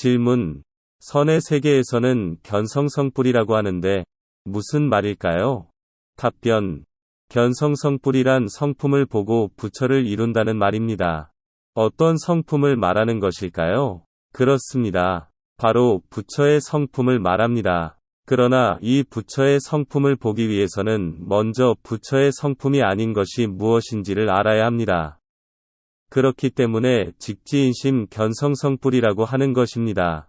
질문. 선의 세계에서는 견성성불이라고 하는데 무슨 말일까요? 답변. 견성성불이란 성품을 보고 부처를 이룬다는 말입니다. 어떤 성품을 말하는 것일까요? 그렇습니다. 바로 부처의 성품을 말합니다. 그러나 이 부처의 성품을 보기 위해서는 먼저 부처의 성품이 아닌 것이 무엇인지를 알아야 합니다. 그렇기 때문에 직지인심 견성성불이라고 하는 것입니다.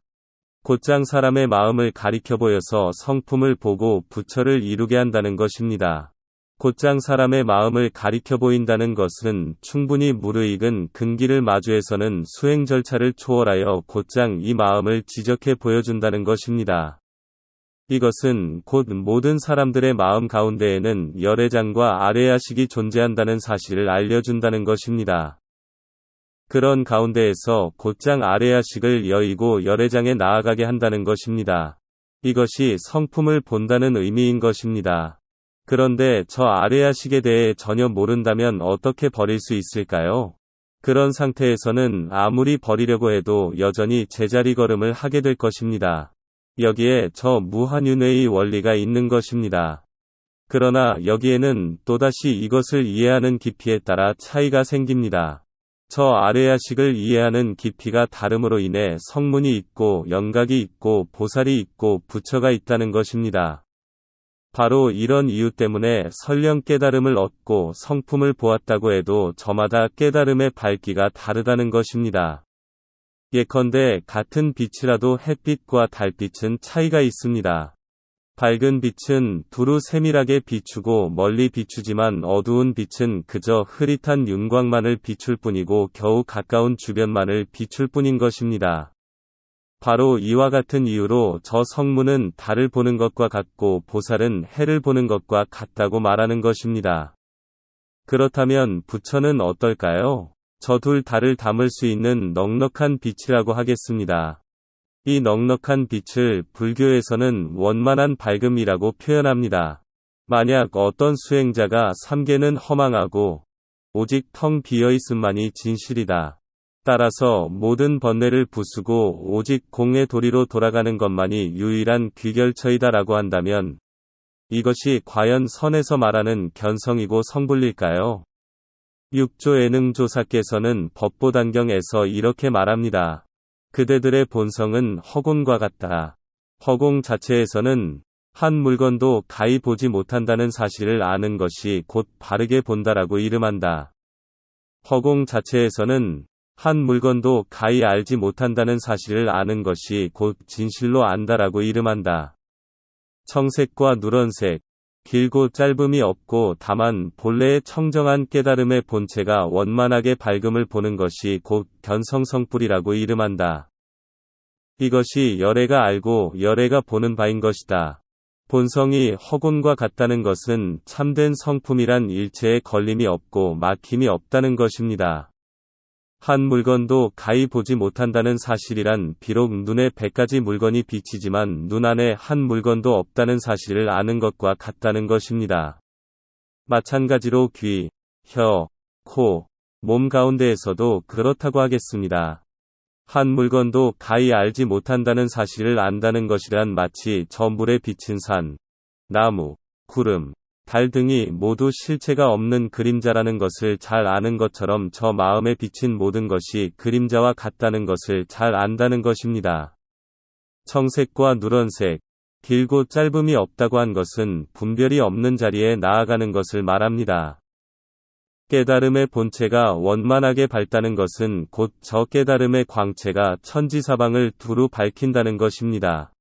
곧장 사람의 마음을 가리켜 보여서 성품을 보고 부처를 이루게 한다는 것입니다. 곧장 사람의 마음을 가리켜 보인다는 것은 충분히 무르익은 근기를 마주해서는 수행 절차를 초월하여 곧장 이 마음을 지적해 보여준다는 것입니다. 이것은 곧 모든 사람들의 마음 가운데에는 열애장과 아뢰야식이 존재한다는 사실을 알려준다는 것입니다. 그런 가운데에서 곧장 아뢰야식을 여의고 열애장에 나아가게 한다는 것입니다. 이것이 성품을 본다는 의미인 것입니다. 그런데 저 아뢰야식에 대해 전혀 모른다면 어떻게 버릴 수 있을까요? 그런 상태에서는 아무리 버리려고 해도 여전히 제자리 걸음을 하게 될 것입니다. 여기에 저 무한윤회의 원리가 있는 것입니다. 그러나 여기에는 또다시 이것을 이해하는 깊이에 따라 차이가 생깁니다. 저 아뢰야식을 이해하는 깊이가 다름으로 인해 성문이 있고 영각이 있고 보살이 있고 부처가 있다는 것입니다. 바로 이런 이유 때문에 설령 깨달음을 얻고 성품을 보았다고 해도 저마다 깨달음의 밝기가 다르다는 것입니다. 예컨대 같은 빛이라도 햇빛과 달빛은 차이가 있습니다. 밝은 빛은 두루 세밀하게 비추고 멀리 비추지만 어두운 빛은 그저 흐릿한 윤곽만을 비출 뿐이고 겨우 가까운 주변만을 비출 뿐인 것입니다. 바로 이와 같은 이유로 저 성문은 달을 보는 것과 같고 보살은 해를 보는 것과 같다고 말하는 것입니다. 그렇다면 부처는 어떨까요? 저 둘 달을 담을 수 있는 넉넉한 빛이라고 하겠습니다. 이 넉넉한 빛을 불교에서는 원만한 밝음이라고 표현합니다. 만약 어떤 수행자가 삼계는 허망하고 오직 텅 비어있음만이 진실이다. 따라서 모든 번뇌를 부수고 오직 공의 도리로 돌아가는 것만이 유일한 귀결처이다라고 한다면 이것이 과연 선에서 말하는 견성이고 성불일까요? 육조예능조사께서는 법보단경에서 이렇게 말합니다. 그대들의 본성은 허공과 같다. 허공 자체에서는 한 물건도 가히 보지 못한다는 사실을 아는 것이 곧 바르게 본다라고 이름한다. 허공 자체에서는 한 물건도 가히 알지 못한다는 사실을 아는 것이 곧 진실로 안다라고 이름한다. 청색과 누런색, 길고 짧음이 없고 다만 본래의 청정한 깨달음의 본체가 원만하게 밝음을 보는 것이 곧 견성성불이라고 이름한다. 이것이 열애가 알고 열애가 보는 바인 것이다. 본성이 허공과 같다는 것은 참된 성품이란 일체의 걸림이 없고 막힘이 없다는 것입니다. 한 물건도 가히 보지 못한다는 사실이란 비록 눈에 100가지 물건이 비치지만 눈 안에 한 물건도 없다는 사실을 아는 것과 같다는 것입니다. 마찬가지로 귀, 혀, 코, 몸 가운데에서도 그렇다고 하겠습니다. 한 물건도 가히 알지 못한다는 사실을 안다는 것이란 마치 저 물에 비친 산, 나무, 구름, 달 등이 모두 실체가 없는 그림자라는 것을 잘 아는 것처럼 저 마음에 비친 모든 것이 그림자와 같다는 것을 잘 안다는 것입니다. 청색과 누런색, 길고 짧음이 없다고 한 것은 분별이 없는 자리에 나아가는 것을 말합니다. 깨달음의 본체가 원만하게 밝다는 것은 곧 저 깨달음의 광채가 천지사방을 두루 밝힌다는 것입니다.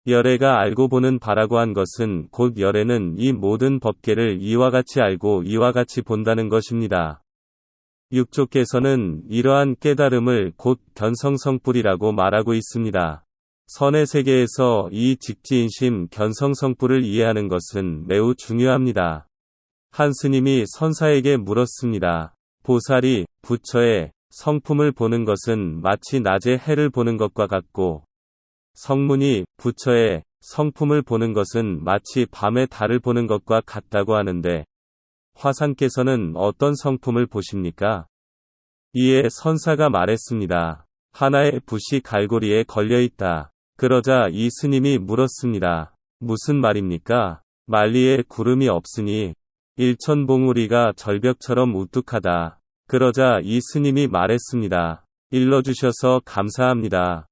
열애가 알고 보는 바라고 한 것은 곧 열애는 이 모든 법계를 이와 같이 알고 이와 같이 본다는 것입니다. 육조께서는 이러한 깨달음을 곧 견성성불이라고 말하고 있습니다. 선의 세계에서 이 직지인심 견성성불을 이해하는 것은 매우 중요합니다. 한 스님이 선사에게 물었습니다. 보살이 부처의 성품을 보는 것은 마치 낮에 해를 보는 것과 같고 성문이 부처의 성품을 보는 것은 마치 밤에 달을 보는 것과 같다고 하는데 화상께서는 어떤 성품을 보십니까? 이에 선사가 말했습니다. 하나의 붓이 갈고리에 걸려 있다. 그러자 이 스님이 물었습니다. 무슨 말입니까? 만리에 구름이 없으니 일천봉우리가 절벽처럼 우뚝하다. 그러자 이 스님이 말했습니다. 일러주셔서 감사합니다.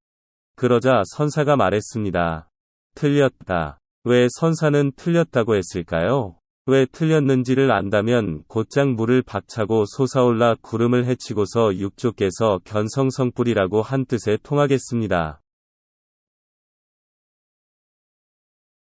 그러자 선사가 말했습니다. 틀렸다. 왜 선사는 틀렸다고 했을까요? 왜 틀렸는지를 안다면 곧장 물을 박차고 솟아올라 구름을 헤치고서 육조께서 견성성불이라고 한 뜻에 통하겠습니다.